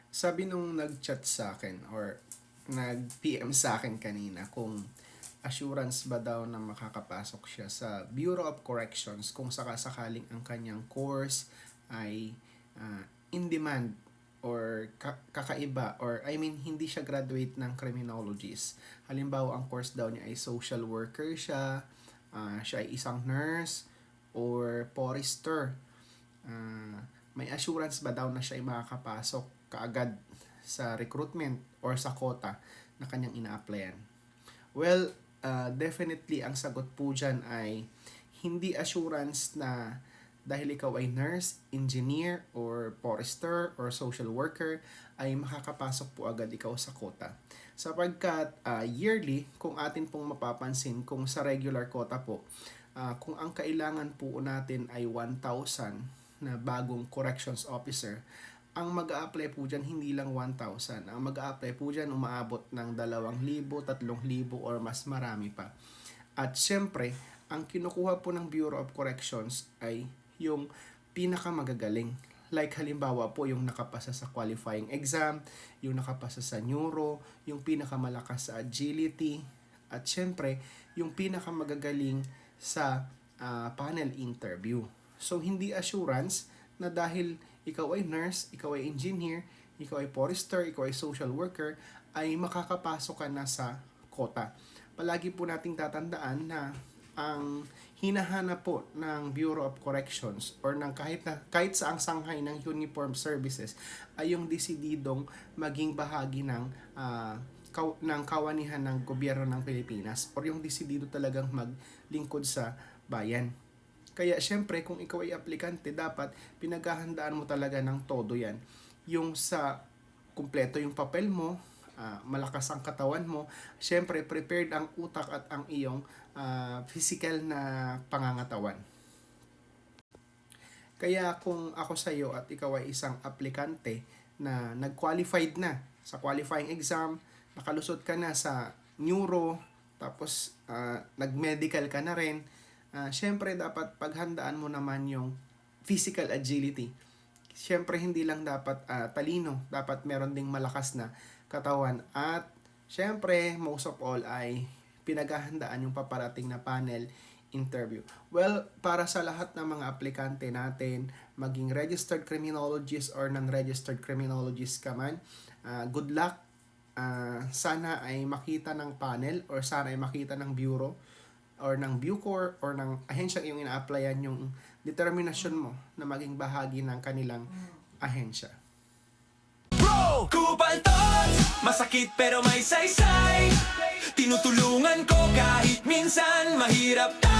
Sabi nung nag-chat sa akin or nag-PM sa akin kanina kung assurance ba daw na makakapasok siya sa Bureau of Corrections kung sakasakaling ang kanyang course ay in demand or kakaiba or hindi siya graduate ng criminologist. Halimbawa, ang course daw niya ay social worker siya, siya ay isang nurse or forester. May assurance ba daw na siya ay makakapasok kaagad sa recruitment or sa quota na kanyang ina-applyan? Well, definitely ang sagot po dyan ay hindi assurance na dahil ikaw ay nurse, engineer, or forester, or social worker, ay makakapasok po agad ikaw sa quota. Sapagkat yearly, kung atin pong mapapansin, kung sa regular quota po, kung ang kailangan po natin ay 1,000 na bagong corrections officer, ang mag-a-apply po dyan hindi lang 1,000. Ang mag-a-apply po dyan umaabot ng 2,000, 3,000 or mas marami pa. At syempre, ang kinukuha po ng Bureau of Corrections ay yung pinakamagagaling. Like halimbawa po yung nakapasa sa qualifying exam, yung nakapasa sa neuro, yung pinakamalakas sa agility, at syempre, yung pinakamagagaling sa panel interview. So, hindi assurance na dahil ikaw ay nurse, ikaw ay engineer, ikaw ay forester, ikaw ay social worker, ay makakapasok ka na sa quota. Palagi po nating tatandaan na ang hinahanap po ng Bureau of Corrections or ng kahit sa ang sanghay ng uniform services ay yung desididong maging bahagi ng kawanihan ng gobyerno ng Pilipinas or yung desidido talagang maglingkod sa bayan. Kaya syempre kung ikaw ay aplikante, dapat pinaghahandaan mo talaga ng todo yan. Yung sa kumpleto yung papel mo, malakas ang katawan mo, syempre prepared ang utak at ang iyong physical na pangangatawan. Kaya kung ako sa iyo at ikaw ay isang aplikante na nag-qualified na sa qualifying exam, nakalusot ka na sa neuro, tapos nag-medical ka na rin, syempre dapat paghandaan mo naman yung physical agility. Syempre hindi lang dapat talino, dapat meron ding malakas na katawan. At syempre most of all ay pinaghahandaan yung paparating na panel interview. Well, para sa lahat ng mga aplikante natin, maging registered criminologist or non-registered criminologist ka man, good luck. Sana ay makita ng panel or sana ay makita ng bureau or ng Bucor or ng ahensyang iyong ina-applyan yung determinasyon mo na maging bahagi ng kanilang ahensya. Bro! Kupal Tots! Masakit pero may saysay. Tinutulungan ko kahit minsan mahirap tayo.